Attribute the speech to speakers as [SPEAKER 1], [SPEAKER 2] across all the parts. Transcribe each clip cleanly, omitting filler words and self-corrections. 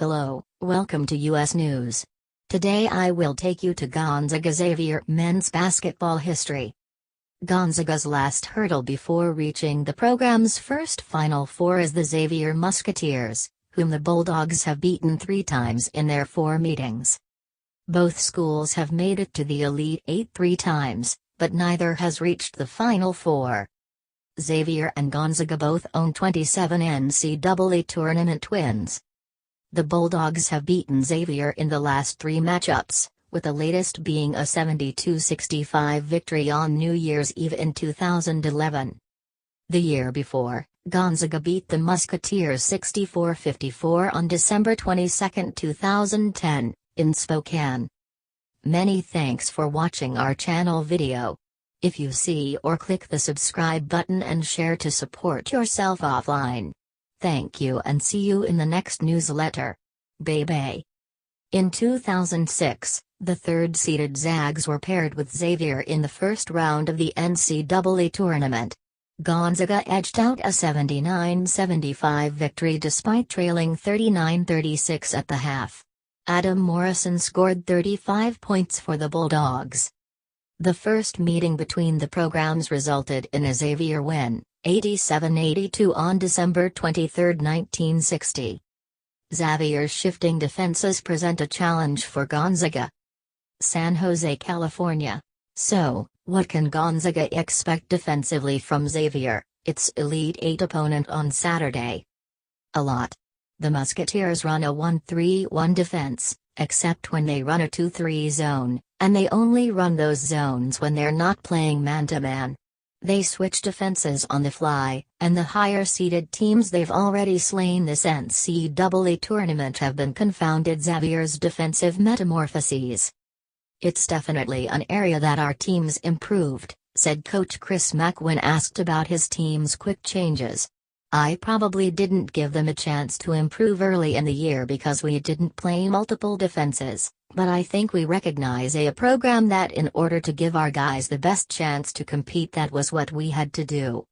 [SPEAKER 1] Hello, welcome to US News. Today I will take you to Gonzaga-Xavier men's basketball history. Gonzaga's last hurdle before reaching the program's first Final Four is the Xavier Musketeers, whom the Bulldogs have beaten 3 times in their 4 meetings. Both schools have made it to the Elite Eight 3 times, but neither has reached the Final Four. Xavier and Gonzaga both own 27 NCAA Tournament wins. The Bulldogs have beaten Xavier in the last 3 matchups, with the latest being a 72-65 victory on New Year's Eve in 2011. The year before, Gonzaga beat the Musketeers 64-54 on December 22, 2010, in Spokane. Many thanks for watching our channel video. If you see or click the subscribe button and share to support yourself offline. Thank you and see you in the next newsletter. Bye-bye. In 2006, the third-seeded Zags were paired with Xavier in the first round of the NCAA Tournament. Gonzaga edged out a 79-75 victory despite trailing 39-36 at the half. Adam Morrison scored 35 points for the Bulldogs. The first meeting between the programs resulted in a Xavier win, 87-82 on December 23, 1960. Xavier's shifting defenses present a challenge for Gonzaga. San Jose, California. So, what can Gonzaga expect defensively from Xavier, its Elite Eight opponent on Saturday? A lot. The Musketeers run a 1-3-1 defense, except when they run a 2-3 zone, and they only run those zones when they're not playing man-to-man. They switch defenses on the fly, and the higher-seeded teams they've already slain this NCAA tournament have been confounded Xavier's defensive metamorphoses. It's definitely an area that our team's improved, said Coach Chris Mack when asked about his team's quick changes. I probably didn't give them a chance to improve early in the year because we didn't play multiple defenses, but I think we recognize a program that in order to give our guys the best chance to compete, that was what we had to do.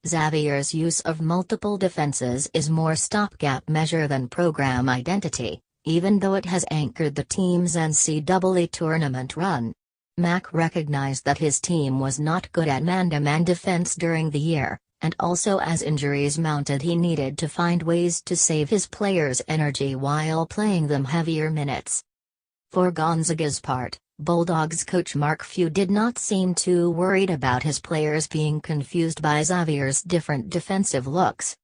[SPEAKER 1] Xavier's use of multiple defenses is more stopgap measure than program identity, even though it has anchored the team's NCAA tournament run. Mack recognized that his team was not good at man-to-man defense during the year, and also as injuries mounted he needed to find ways to save his players' energy while playing them heavier minutes. For Gonzaga's part, Bulldogs coach Mark Few did not seem too worried about his players being confused by Xavier's different defensive looks.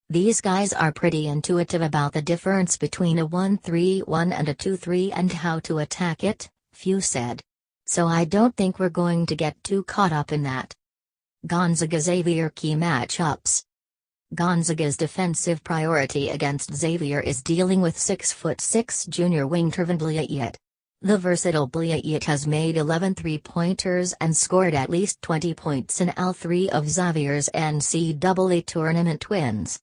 [SPEAKER 1] These guys are pretty intuitive about the difference between a 1-3-1 and a 2-3 and how to attack it, Few said. So I don't think we're going to get too caught up in that. Gonzaga-Xavier key matchups. Gonzaga's defensive priority against Xavier is dealing with 6'6" junior wing Trevin Blyat. The versatile Blyat has made 11 3-pointers and scored at least 20 points in all 3 of Xavier's NCAA tournament wins.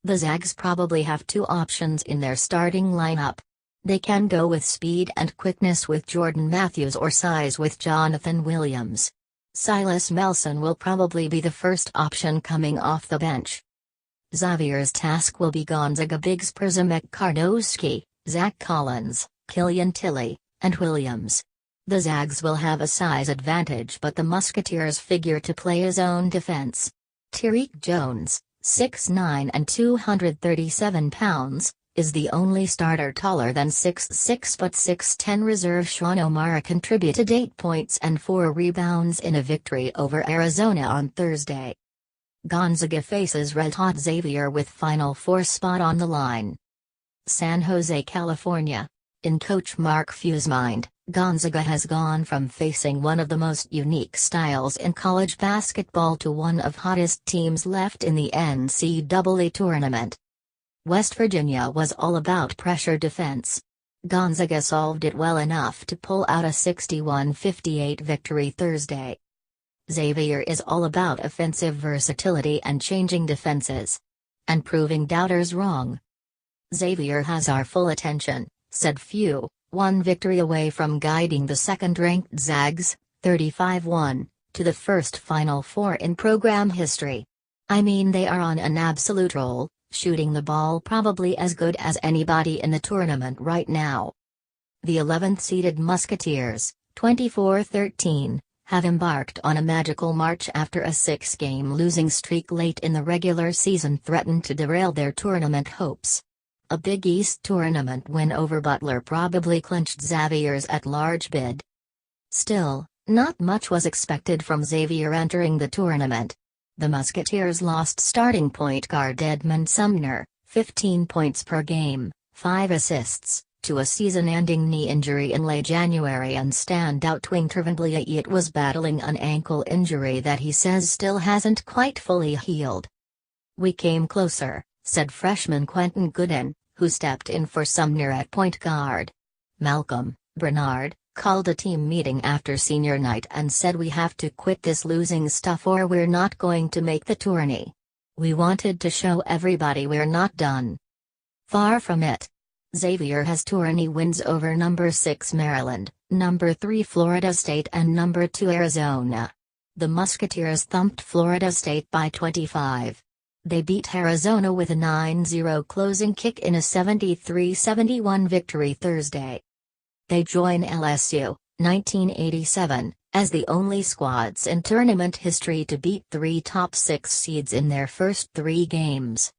[SPEAKER 1] The Zags probably have 2 options in their starting lineup. They can go with speed and quickness with Jordan Matthews or size with Jonathan Williams. Silas Melson will probably be the first option coming off the bench. Xavier's task will be Gonzaga bigs Przemek Kardowski, Zach Collins, Killian Tilly, and Williams. The Zags will have a size advantage, but the Musketeers figure to play his own defense. Tyreek Jones, 6'9" and 237 pounds, is the only starter taller than 6'6" but 6'10" reserve Sean O'Mara contributed 8 points and 4 rebounds in a victory over Arizona on Thursday. Gonzaga faces red-hot Xavier with Final Four spot on the line. San Jose, California. In Coach Mark Few's mind, Gonzaga has gone from facing one of the most unique styles in college basketball to one of hottest teams left in the NCAA tournament. West Virginia was all about pressure defense. Gonzaga solved it well enough to pull out a 61-58 victory Thursday. Xavier is all about offensive versatility and changing defenses. And proving doubters wrong. Xavier has our full attention, said Few, 1 victory away from guiding the second-ranked Zags, 35-1, to the first Final Four in program history. I mean, they are on an absolute roll. shooting the ball probably as good as anybody in the tournament right now. The 11th-seeded Musketeers, 24-13, have embarked on a magical march after a 6-game losing streak late in the regular season threatened to derail their tournament hopes. A Big East tournament win over Butler probably clinched Xavier's at-large bid. Still, not much was expected from Xavier entering the tournament. The Musketeers lost starting point guard Edmund Sumner, 15 points per game, 5 assists, to a season-ending knee injury in late January, and standout twin Tervin Blyat was battling an ankle injury that he says still hasn't quite fully healed. "We came closer," said freshman Quentin Gooden, who stepped in for Sumner at point guard. Malcolm Bernard called a team meeting after senior night and said, "We have to quit this losing stuff or we're not going to make the tourney. We wanted to show everybody we're not done." Far from it. Xavier has tourney wins over number 6 Maryland, number 3 Florida State and number 2 Arizona. The Musketeers thumped Florida State by 25. They beat Arizona with a 9-0 closing kick in a 73-71 victory Thursday. They join LSU, 1987, as the only squads in tournament history to beat 3 top 6 seeds in their first 3 games.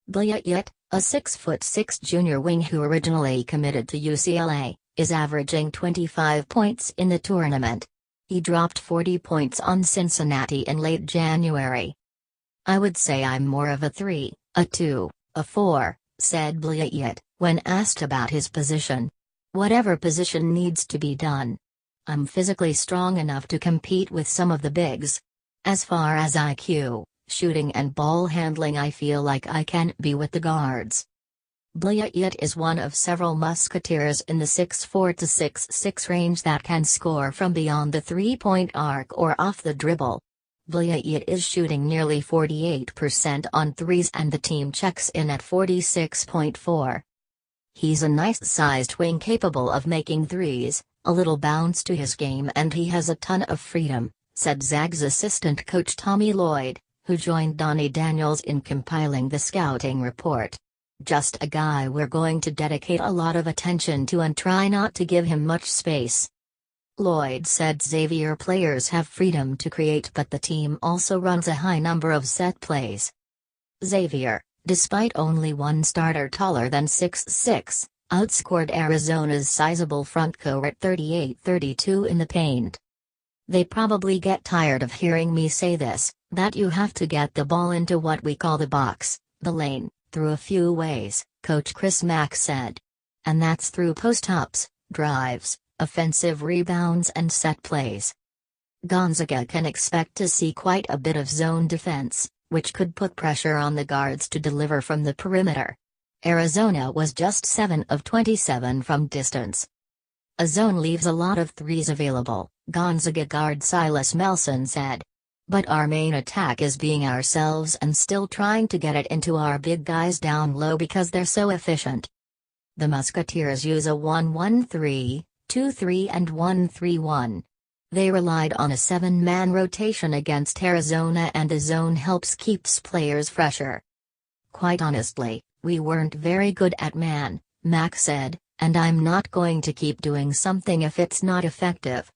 [SPEAKER 1] Blyat, a 6'6" junior wing who originally committed to UCLA, is averaging 25 points in the tournament. He dropped 40 points on Cincinnati in late January. "I would say I'm more of a 3, a 2, a 4, said Blyat, when asked about his position. "Whatever position needs to be done. I'm physically strong enough to compete with some of the bigs. As far as IQ, shooting and ball handling, I feel like I can be with the guards." Blyat is one of several Musketeers in the 6'4" to 6'6" range that can score from beyond the three-point arc or off the dribble. Blyat is shooting nearly 48% on threes and the team checks in at 46.4. "He's a nice-sized wing capable of making threes, a little bounce to his game, and he has a ton of freedom," said Zags assistant coach Tommy Lloyd, who joined Donnie Daniels in compiling the scouting report. "Just a guy we're going to dedicate a lot of attention to and try not to give him much space." Lloyd said Xavier players have freedom to create, but the team also runs a high number of set plays. Xavier, despite only one starter taller than 6'6", outscored Arizona's sizable front court at 38-32 in the paint. "They probably get tired of hearing me say this, that you have to get the ball into what we call the box, the lane, through a few ways," Coach Chris Mack said. "And that's through post-ups, drives, offensive rebounds and set plays." Gonzaga can expect to see quite a bit of zone defense, which could put pressure on the guards to deliver from the perimeter. Arizona was just 7 of 27 from distance. "A zone leaves a lot of threes available," Gonzaga guard Silas Melson said. "But our main attack is being ourselves and still trying to get it into our big guys down low because they're so efficient." The Musketeers use a 1-1-3, 2-3 and 1-3-1. They relied on a 7-man rotation against Arizona, and the zone helps keeps players fresher. "Quite honestly, we weren't very good at man," Mack said, "and I'm not going to keep doing something if it's not effective."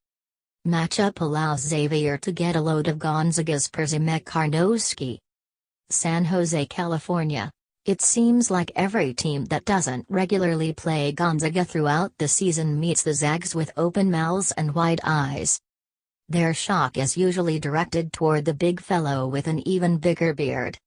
[SPEAKER 1] Matchup allows Xavier to get a load of Gonzaga's Przemek Karnowski. San Jose, California. It seems like every team that doesn't regularly play Gonzaga throughout the season meets the Zags with open mouths and wide eyes. Their shock is usually directed toward the big fellow with an even bigger beard.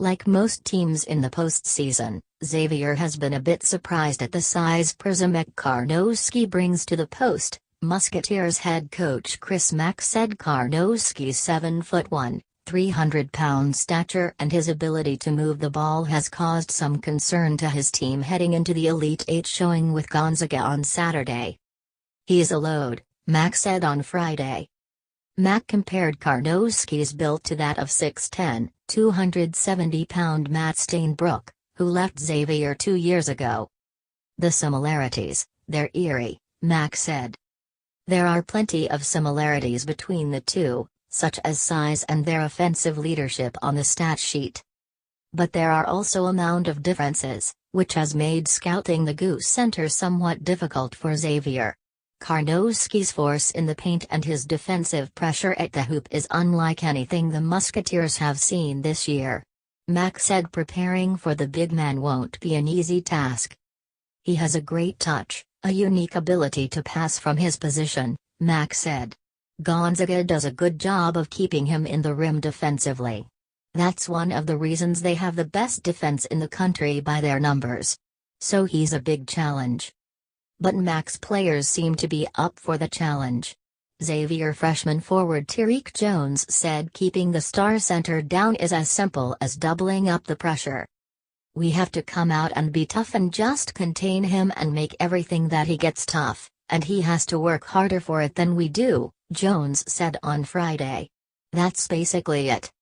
[SPEAKER 1] Like most teams in the postseason, Xavier has been a bit surprised at the size Przemek Karnowski brings to the post. Musketeers head coach Chris Mack said Karnowski's 7'1", 300-pound stature and his ability to move the ball has caused some concern to his team heading into the Elite Eight showing with Gonzaga on Saturday. "He's a load," Mack said on Friday. Mack compared Karnowski's build to that of 6'10", 270-pound Matt Stainbrook, who left Xavier 2 years ago. "The similarities, they're eerie," Mack said. "There are plenty of similarities between the two, such as size and their offensive leadership on the stat sheet." But there are also a mound of differences, which has made scouting the Goose Center somewhat difficult for Xavier. Karnowski's force in the paint and his defensive pressure at the hoop is unlike anything the Musketeers have seen this year. Mack said preparing for the big man won't be an easy task. He has a great touch, a unique ability to pass from his position, Mack said. Gonzaga does a good job of keeping him in the rim defensively. That's one of the reasons they have the best defense in the country by their numbers. So he's a big challenge. But Mack's players seem to be up for the challenge. Xavier freshman forward Tariq Jones said keeping the star center down is as simple as doubling up the pressure. We have to come out and be tough and just contain him and make everything that he gets tough, and he has to work harder for it than we do, Jones said on Friday. That's basically it.